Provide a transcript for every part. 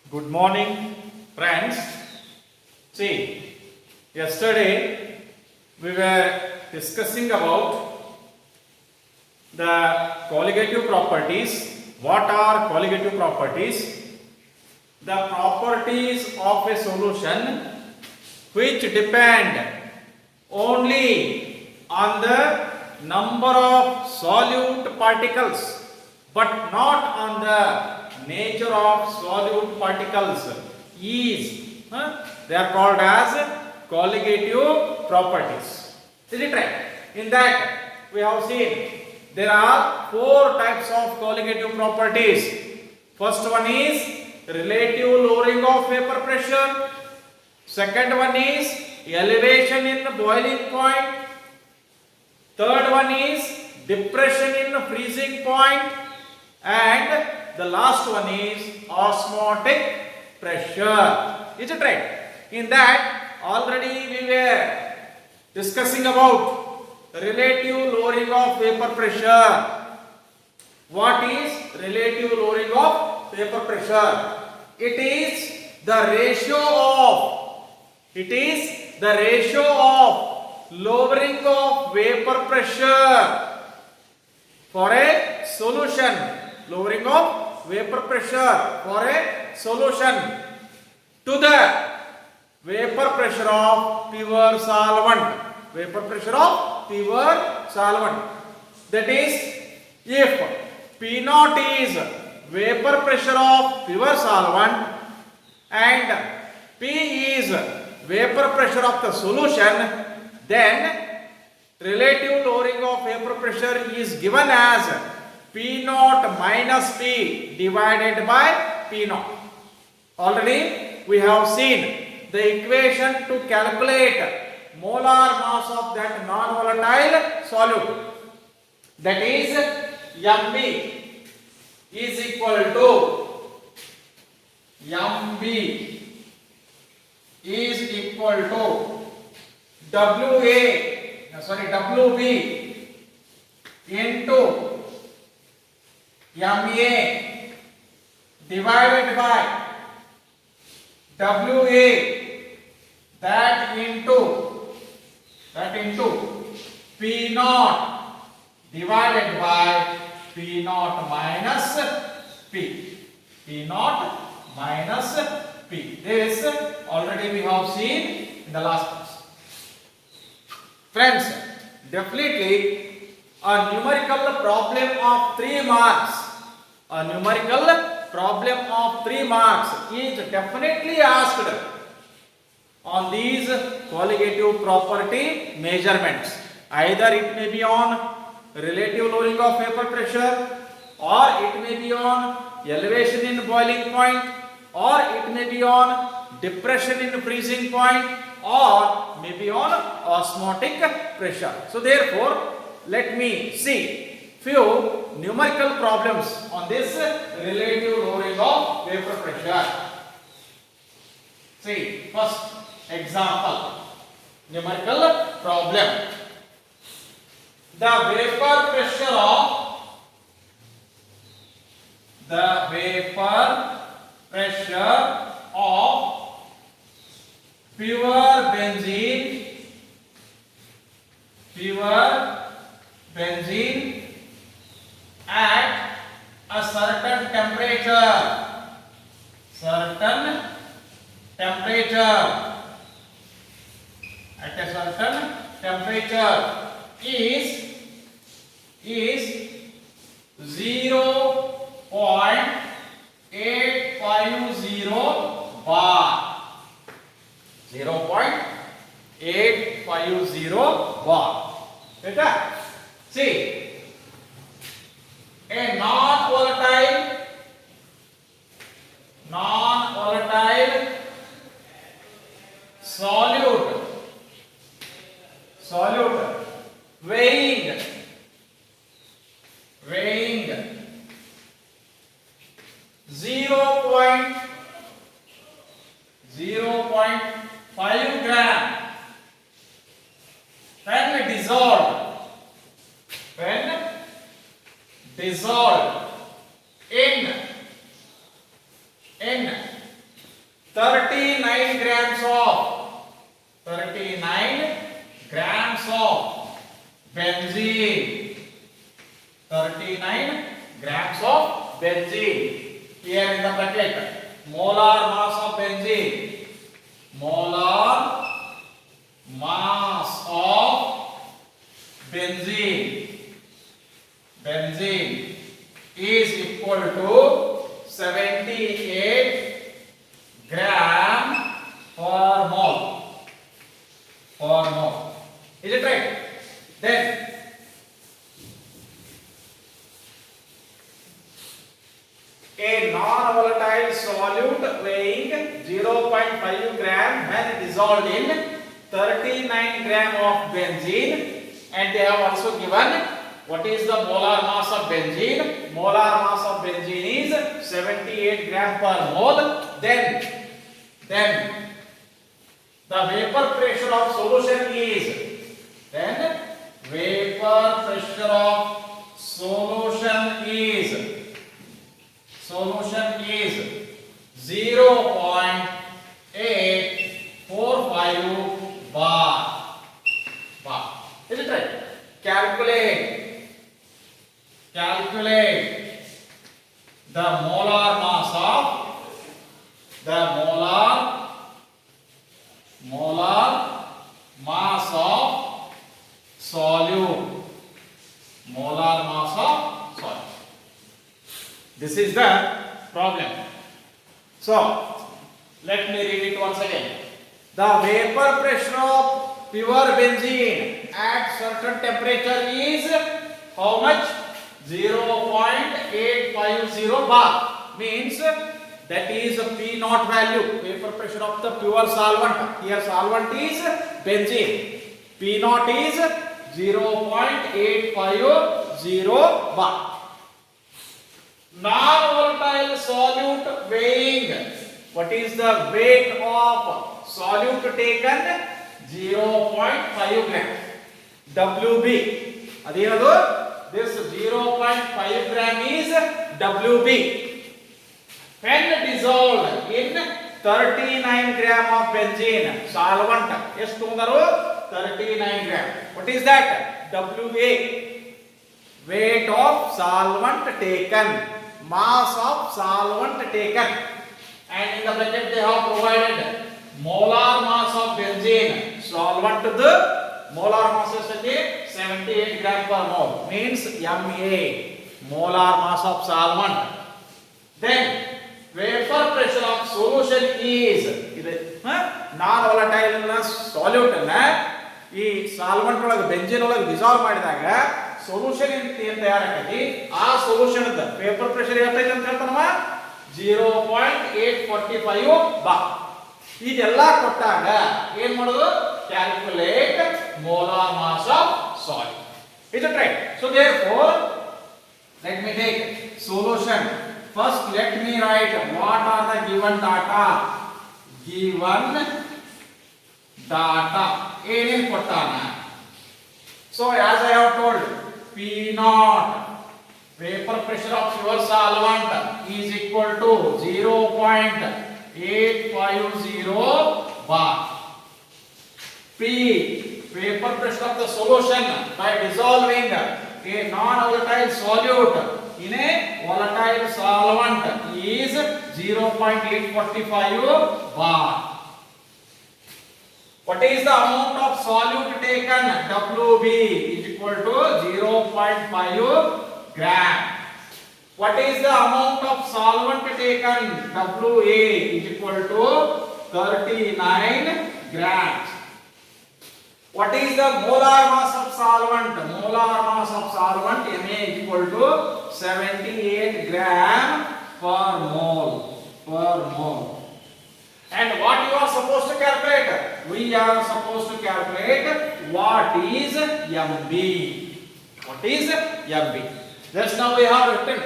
Good morning, friends. See, yesterday we were discussing about the colligative properties. What are colligative properties? The properties of a solution which depend only on the number of solute particles but not on the nature of solute particles they are called as colligative properties. Is it right? In that we have seen there are four types of colligative properties. First one is relative lowering of vapor pressure. Second one is elevation in the boiling point. Third one is depression in the freezing point. And the last one is osmotic pressure. Is it right? In that already we were discussing about relative lowering of vapor pressure. What is relative lowering of vapor pressure? It is the ratio of lowering of vapor pressure for a solution. Lowering of vapor pressure for a solution to the vapor pressure of pure solvent. Vapor pressure of pure solvent. That is, if P0 is vapor pressure of pure solvent and P is vapor pressure of the solution, then relative lowering of vapor pressure is given as P0 minus P divided by P0. Already we have seen the equation to calculate molar mass of that non-volatile solute. That is Mb is equal to Wb into Ma divided by Wa that into P0 divided by P0 minus P. P0 minus P. This already we have seen in the last class. Friends, definitely a numerical problem of 3 marks. A numerical problem of 3 marks is definitely asked on these colligative property measurements. Either it may be on relative lowering of vapor pressure, or it may be on elevation in boiling point, or it may be on depression in freezing point, or maybe on osmotic pressure. So therefore, let me see few numerical problems on this relative lowering of vapor pressure. See, first example, numerical problem. The vapor pressure of pure benzene at a certain temperature is 0.850 bar. 0.850 bar. Better? See, a non-volatile solute weighing 0.5 gram when dissolved in 39 grams of 39 grams of benzene. 39 grams of benzene. Here in the bracket, molar mass of benzene. Molar mass of benzene. Benzene is equal to 78 gram per mole. Per mole. Is it right? Then a non-volatile solute weighing 0.5 gram when dissolved in 39 gram of benzene, and they have also given what is the molar mass of benzene. Molar mass of benzene is 78 gram per mole. Then the vapor pressure of solution is, then vapor pressure of solution is 0.845 bar. Is it right? Calculate the molar mass of solute. Molar mass of solute. This is the problem. So let me read it once again. The vapor pressure of pure benzene at certain temperature is how much? 0.850 bar. Means that is a P naught value, vapor pressure of the pure solvent. Here solvent is benzene. P naught is 0.850 bar. Non-volatile solute weighing. What is the weight of solute taken? 0.5 gram. WB. Adenadu? This 0.5 gram is WB. When dissolved in 39 gram of benzene solvent, ಎಷ್ಟು ತಗೊಂಡರು? 39 gram. What is that? WA. Weight of solvent taken. Mass of solvent taken. And in the bracket they have provided molar mass of benzene. Solvent the molar mass is 78 gram per mole. Means MA. Molar mass of solvent. Then vapor pressure of solution is non-volatile solute ಈ solvent ಒಳಗೆ benzene ಒಳಗೆ dissolve ಮಾಡಿದಾಗ solution ಏನು ತಯಾರಾಗೈತಿ ಆ solution the vapour pressure ಎಷ್ಟೈತೆ ಅಂತ ಹೇಳ್ತಾನವ 0.845 bar. ಇದೆಲ್ಲ ಕೊಟ್ಟಾಗ ಏನು ಮಾಡೋದು? Calculate molar mass of soil. Is it right? So therefore let me take solution. First let me write what are the given data. ಏನೇನು ಕೊಟ್ಟಾನ? So as I have told, P naught vapor pressure of pure solvent is equal to 0.850 bar. P vapor pressure of the solution by dissolving a non-volatile solute in a volatile solvent is 0.845 bar. What is the amount of solute taken? WB is equal to 0.5 gram. What is the amount of solvent taken? WA is equal to 39 grams. What is the molar mass of solvent? Molar mass of solvent Ma is equal to 78 gram per mole. And what you are supposed to calculate? We are supposed to calculate what is MB. What is MB? Just now we have written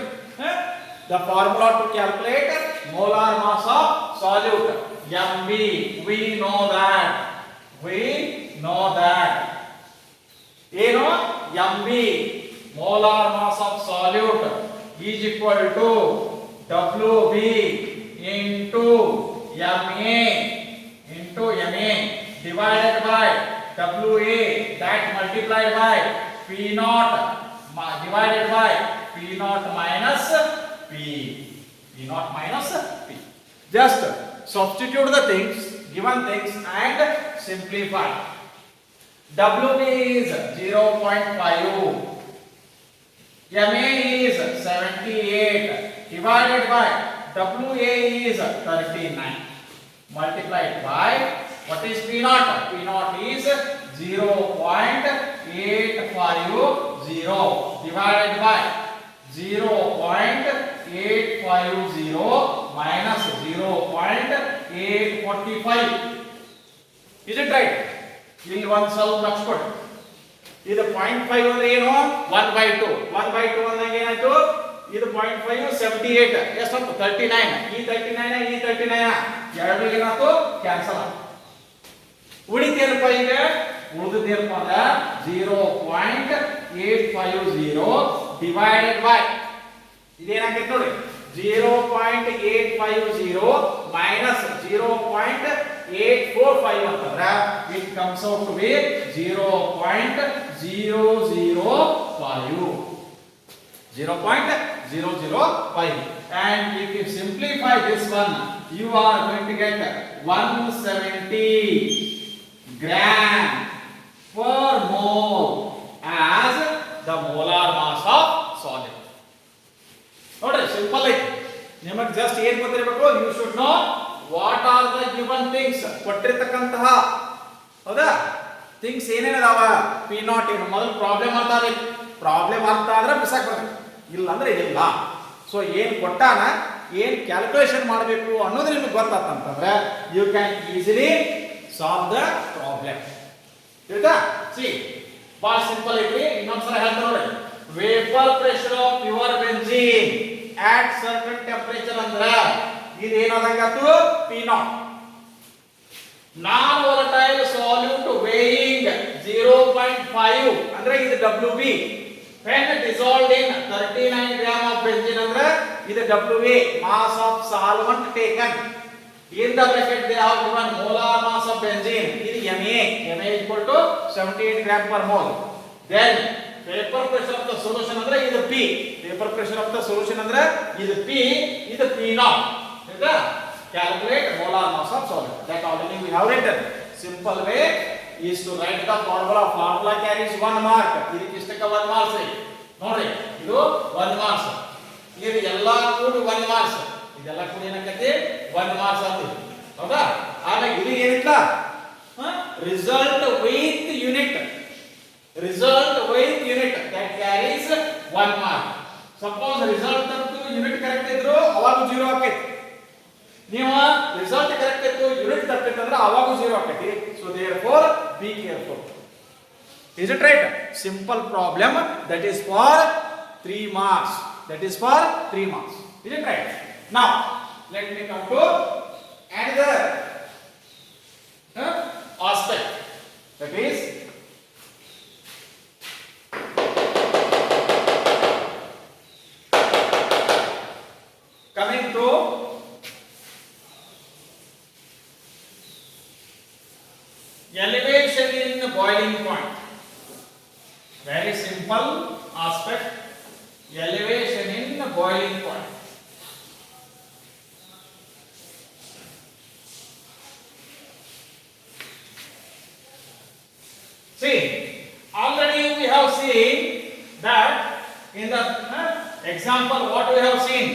the formula to calculate molar mass of solute. MB. We know that. You know MB, molar mass of solute, is equal to WB into MA into MA divided by WA that multiplied by P naught divided by P naught minus P. P naught minus P. Just substitute the things, given things and simplify. WB is 0.5. MA is 78 divided by WA is 39 multiplied by what is P naught? P naught is 0.850 divided by 0.850 minus 0.845. Is it right? ಇಲ್ಲಿ ಒಂದು ಸ್ವಲ್ಪ ಲಕ್ಷ ಕೊಡಿ. ಇದು 0.5 ಅಂದ್ರೆ ಏನು? 1/2. 1/2 ಅಂದಾಗ ಏನಾಯ್ತು? ಇದು 0.5 78 ಎಷ್ಟಾಯ್ತು? 39. ಈ 39 ಈ 39 ಎರಡು ಏನಾಯ್ತು? ಕ್ಯಾನ್ಸಲ್ ಆಯ್ತು. ಉಳಿತೇನಪ್ಪ ಈಗ? ಉಳಿದೇನಪ್ಪ ಅಂದ್ರೆ 0.850 ಡಿವೈಡೆಡ್ ಬೈ ಇದೇನಾಗೈತೆ ನೋಡಿ 0.850 minus 0.845 ಅಂತಂದ್ರೆ it comes out to be 0.005. 0.005 and if you simplify this one you are going to get 170 gram per mole as the molar mass of solid. ನೋಡ್ರಿ ಸಿಂಪಲ್ ಐತಿ. ನಿಮಗೆ ಜಸ್ಟ್ ಏನು ಗೊತ್ತಿರಬೇಕು? You should know what are the given things. ಕೊಟ್ಟಿರ್ತಕ್ಕಂತಹ ಹೌದಾ things ಏನೇನದಾವ? P not ಏನು ಮೊದಲು problem ಅರ್ಥ ಆಗಬೇಕು. ಪ್ರಾಬ್ಲಮ್ ಅರ್ಥ ಆದ್ರೆ ಬಿಸಾಕ್ ಬರ್ಬೇಕು, ಇಲ್ಲ ಅಂದ್ರೆ ಇಲ್ಲ. ಸೊ ಏನು ಕೊಟ್ಟಾನ, ಏನು ಕ್ಯಾಲ್ಕುಲೇಷನ್ ಮಾಡಬೇಕು ಅನ್ನೋದು ನಿಮಗೆ ಗೊತ್ತಾತಂತಂದ್ರೆ you can easily solve the problem. ತಿಳಿತಾ? ಸಿ ಭಾಳ ಸಿಂಪಲ್ ಐತಿ. ಇನ್ನೊಂದ್ಸಲ ಹೇಳ್ತಾರೆ ನೋಡಿ. Vapour pressure of pure benzene at certain temperature ಅಂದ್ರೆ ಇದು ಏನಾದಂಗಾತು? P naught. non volatile solute weighing 0.5 ಅಂದ್ರೆ ಇದು WB. when dissolved in 39 gram of benzene ಅಂದ್ರೆ ಇದು WA mass of solvent taken. in the bracket they have given molar mass of benzene. ಇದು MA equal to 78 gram per mole. then vapor pressure of the solution ಅಂದ್ರೆ ಇದು P. vapor pressure of the solution ಅಂದ್ರೆ ಇದು P, ಇದು P naught. ಹೌದಾ? calculate molar mass of solid. that already we have written. simple way is to write the formula. formula carries 1 mark. ಇದಕ್ಕೆ ಇಷ್ಟಕ್ಕೆ 1 marks ಇದೆ ನೋಡಿ. ಇದು 1 marks. ಇದು ಎಲ್ಲಾ ಕೂಡಿ 1 marks. ಇದೆಲ್ಲ ಕೂಡಿ ಏನಕ್ಕೈತಿ? 1 marks ಆಗ್ತದೆ. ಹೌದಾ? ಆಮೇಲೆ ಇದು ಏನಿಲ್ಲ result with unit. result with unit that carries 1 mark. suppose result ಅಂತೂ ಯೂನಿಟ್ ಕರೆಕ್ಟ್ ಇದ್ರು ಅವಾಗ 0 ಆಕೈತಿ. ನೀವು ರಿಸಲ್ಟ್ ಕರೆಕ್ಟ್ ಇತ್ತು ಯೂನಿಟ್ ತಪ್ಪಿತ್ತಂದ್ರೆ ಅವಾಗ 0 ಆಕೈತಿ. so therefore be careful. is it right? simple problem that is for 3 marks. that is for 3 marks. is it right? now let me come to another aspect, that is coming to elevation in boiling point. very simple aspect. elevation in boiling point. see already we have seen that in the example what we have seen.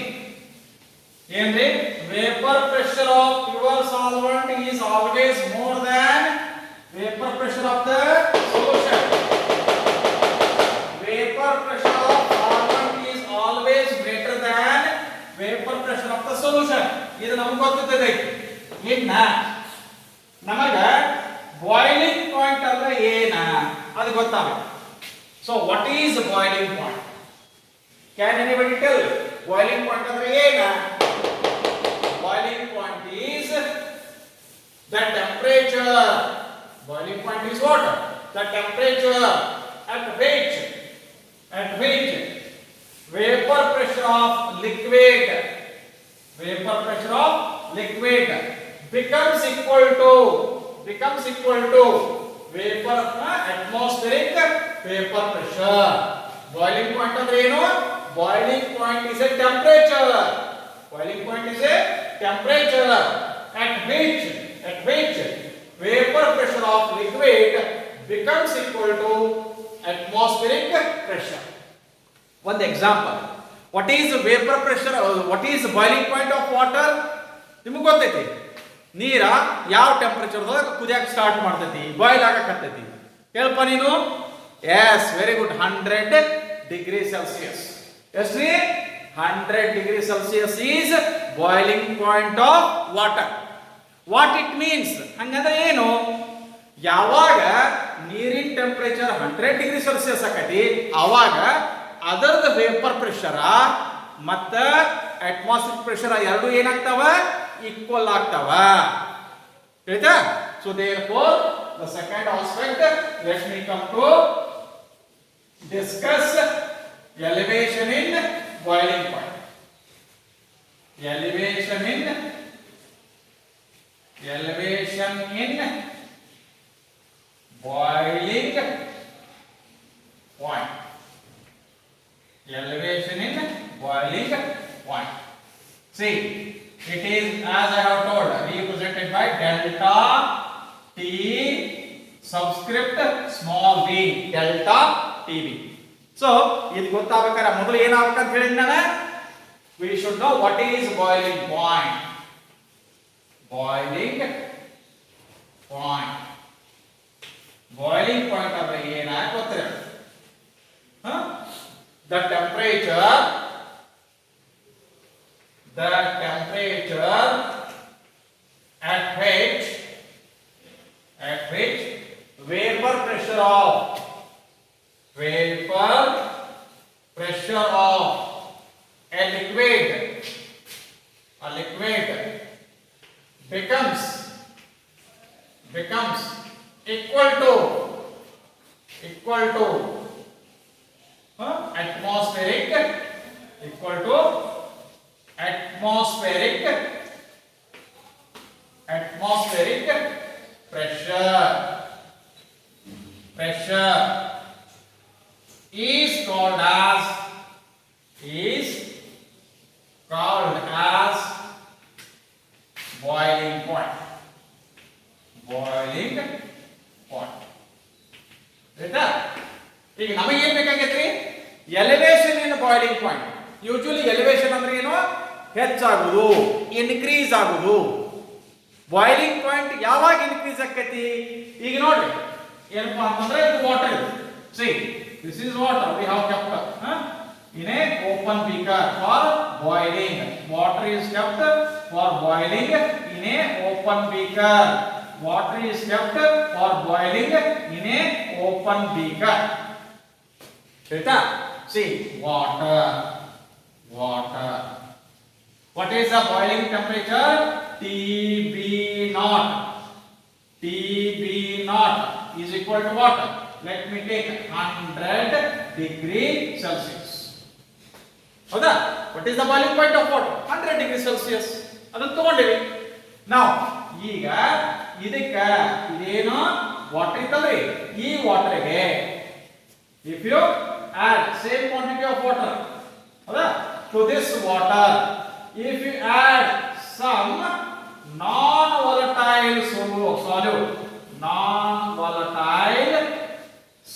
ఏంటి? vapor pressure of pure solvent is always more than vapor pressure of the solution. vapor pressure of solvent is always greater than vapor pressure of the solution. ಇದು ನಮಗೆ ಗೊತ್ತಿದೆ. ಇನ್ನ ನಮಗೆ boiling point ಅಂದ್ರೆ ಏನ ಅದು ಗೊತ್ತಾಗಬೇಕು. so what is boiling point? can anybody tell? boiling point ಅಂದ್ರೆ ಏನ? boiling point is the temperature. boiling point is what? the temperature at which vapor pressure of liquid becomes equal to vapor atmospheric vapor pressure. Boiling point ಅಂದ್ರೆ ಏನು? Boiling point is a temperature. Boiling point is a temperature at which vapor pressure of liquid becomes equal to atmospheric pressure. One example. What is vapor pressure? What is boiling point of water? ನಿಮಗೆ ಗೊತ್ತೈತಿ. ನೀರ ಯಾವ ಟೆಂಪರೇಚರ್ದಾಗ ಕುದಿಯಕ್ಕೆ start ಮಾಡ್ತೈತಿ, boil ಆಗಕತ್ತೈತಿ ಹೇಳಪ್ಪ ನೀನು? Yes, very good. 100 degree Celsius. ಎಷ್ಟ್ರಿ? 100 degree Celsius is boiling point of water. What it means? ಹಂಗಂದ್ರೆ ಏನು? ಯಾವಾಗ ನೀರಿನ ಟೆಂಪರೇಚರ್ 100 ಡಿಗ್ರಿ ಸೆಲ್ಸಿಯಸ್ ಆಕತಿ, ಅವಾಗ ಅದರದ ವೇಪರ್ ಪ್ರೆಷರ್ ಮತ್ತ ಅಟ್ಮಾಸ್ಫಿಯರ್ ಪ್ರೆಷರ್ ಎರಡು ಏನಾಗ್ತಾವ? ಈಕ್ವಲ್ ಆಗ್ತಾವ. ಆಯ್ತಾ? So therefore the second aspect, let me come to discuss elevation in boiling point. Elevation in boiling point. Elevation in boiling point. See, it is, as I have told, represented by delta T subscript small v, delta TB. So, ಇದು ಗೊತ್ತಾಗಬೇಕಾದ್ರೆ ಮೊದಲು ಏನಾಗಬೇಕಂತ ಹೇಳಿದ ನಾನು, we should know what is boiling point. Boiling point ಅಂದ್ರೆ ಏನಾಗ ಗೊತ್ತಿರ? The temperature at which vapor pressure of a liquid becomes equal to atmospheric pressure is called as boiling point. ಆಯ್ತಾ? ಈಗ ನಮಗೆ ಏನ್ ಬೇಕಾಗೈತ್ರಿ? ಎಲಿವೇಶನ್ ಇನ್ ಬಾಯ್ಲಿಂಗ್ ಪಾಯಿಂಟ್. ಯೂಶುವಲಿ ಎಲಿವೇಶನ್ ಅಂದ್ರೆ ಏನು? ಹೆಚ್ಚಾಗುವುದು, increase ಆಗುವುದು. ಬಾಯ್ಲಿಂಗ್ ಪಾಯಿಂಟ್ ಯಾವಾಗ ಇನ್ಕ್ರೀಸ್ ಆಕೈತಿ? ಈಗ ನೋಡ್ರಿ, ಏನಪ್ಪಾ ಅಂತಂದ್ರೆ ಇದು ವಾಟರ್ ಇದೆ. C, this is water we have kept in a open beaker for boiling. Water is kept for boiling in a open beaker. Water is kept for boiling in a open beaker. Right? See, water. What is the boiling temperature? TB naught. TB naught is equal to what? Let me take 100 degree Celsius. ಹೌದಾ? What is the boiling point of water? 100 degree Celsius. ಅದನ್ನು ತಗೊಂಡಿವಿ ನಾವು. ಈಗ ಇದೇನು water ಇತ್ತಲ್ರಿ, ಈ ವಾಟರ್ಗೆ if you add same quantity of water, ಹೌದಾ, to this water, if you add some non volatile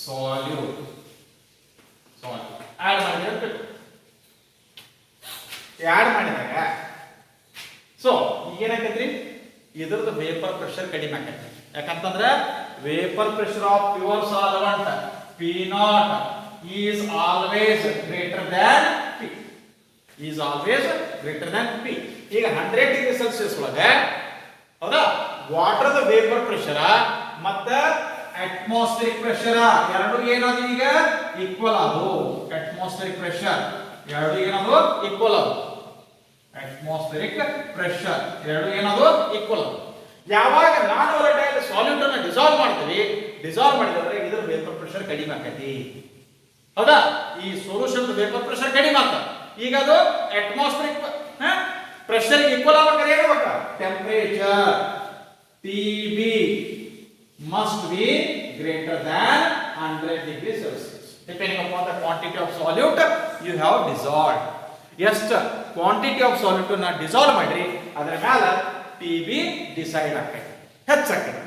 solute add ಮಾಡಿದಾಗ ಸೊ ಈಗೇನಾಗೈತ್ರಿ, ಇದ್ರದ್ದು ವೇಪರ್ ಪ್ರೆಷರ್ ಕಡಿಮೆ ಆಗೈತಿ. ಯಾಕಂತಂದ್ರೆ vapour pressure of pure solvent P0 is always greater than P. ಈಗ 100 degree Celsius ಒಳಗೆ, ಹೌದಾ, ವಾಟರ್ ದ ವೇಪರ್ ಪ್ರೆಷರ್ ಮತ್ತೆ ಅಟ್ಮಾಸ್ಫಿಯರಿಕ್ ಪ್ರೆಷರ್ ಎರಡು ಏನಾದ್ರು ಈಗ ಈಕ್ವಲ್ ಆದವು. ಅಟ್ಮಾಸ್ಫಿಯರಿಕ್ ಪ್ರೆಷರ್ ಎರಡು ಏನಾದ್ರು ಈಕ್ವಲ್ ಆದವು. ಅಟ್ಮಾಸ್ಫಿಯರಿಕ್ ಪ್ರೆಷರ್ ಎರಡು ಏನಾದ್ರು ಈಕ್ವಲ್ ಆದವು. ಯಾವಾಗ ನಾನ್ ವಾಲಟೈಲ್ ಸಾಲ್ಯೂಟ್ ಅನ್ನು ಡಿಸಾಲ್ವ್ ಮಾಡಿದ್ರೆ ಇದರ ವೇಪರ್ ಪ್ರೆಷರ್ ಕಡಿಮೆ ಆಕತಿ. ಹೌದಾ, ಈ ಸೊಲ್ಯೂಷನ್ ವೇಪರ್ ಪ್ರೆಷರ್ ಕಡಿಮೆ ಆಗ್ತದೆ. ಈಗ ಅದು ಅಟ್ಮಾಸ್ಫಿಯರಿಕ್ ಪ್ರೆಷರ್ ಈಕ್ವಲ್ ಆಗಬೇಕಾದ್ರೆ ಏನಾಗಬೇಕು? temperature TB must be greater than 100 degrees Celsius. Depending upon the quantity of solute you have dissolved. ಎಷ್ಟು ಕ್ವಾಂಟಿಟಿ ಆಫ್ ಸಾಲ್ಯೂಟ್ ನ ಡಿಸಾಲ್ವ್ ಮಾಡ್ರಿ ಅದರ ಮೇಲೆ TB ಡಿಸೈಡ್ ಆಕೈತಿ, ಹೆಚ್ಚಾಕೈತಿ.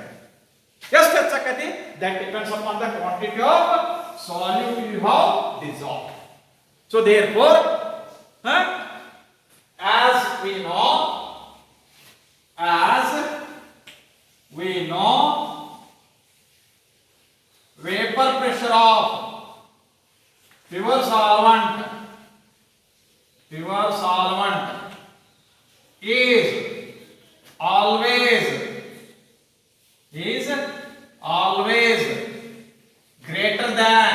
ಎಷ್ಟು ಹೆಚ್ಚಾಕೈತಿ that depends upon the quantity of solute you have dissolved. So therefore, as we know vapor pressure of pure solvent is always greater than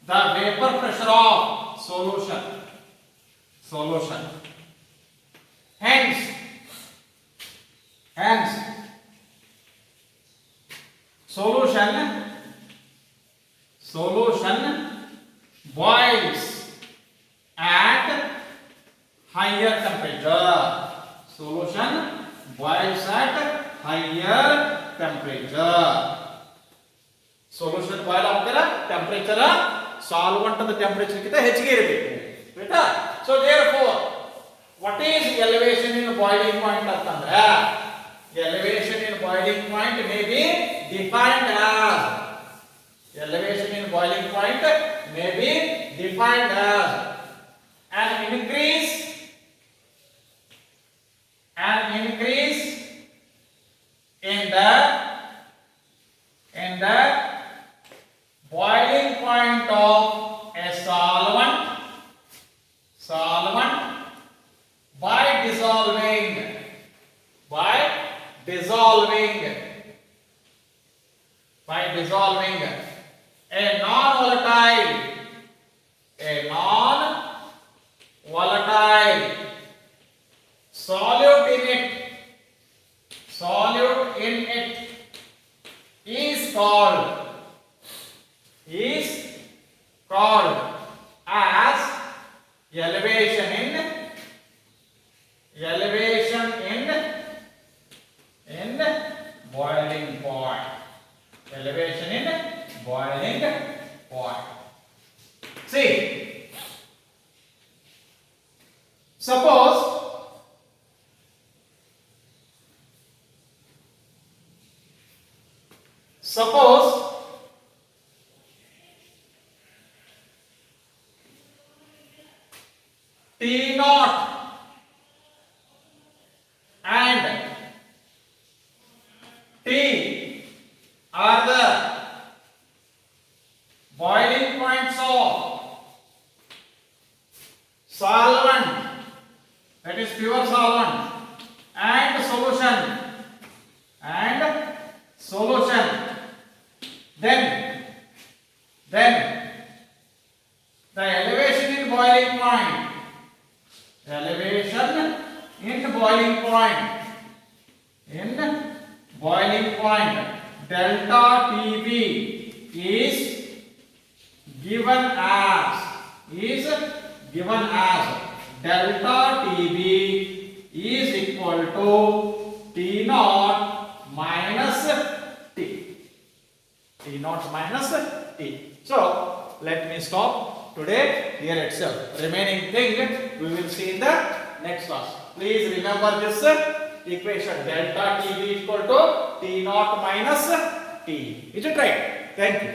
the vapor pressure of solution. Hence solution boils at higher temperature. Solution boils at higher temperature. Solution boil ಆಗ್ತಾರ temperature solvent the temperature ಗಿಂತ ಹೆಚ್ಚಿಗೆ ಇರಬೇಕು. ಆಯ್ತಾ? So therefore, what is elevation in boiling point ಅಂತಂದ್ರೆ elevation in boiling point may be defined as an increase in the boiling point of a solvent by dissolving a non-volatile solute in it is called as elevation in boiling point. Elevation in boiling point. See, suppose T naught and T are the boiling points of solvent, that is pure solvent, and solution. Then the elevation in boiling point delta TB is given as delta TB is equal to T naught minus T. So let me stop today here itself. Remaining thing we will see in the next class. Please remember this equation, delta TB equal to T naught minus T. Is it right? Thank you.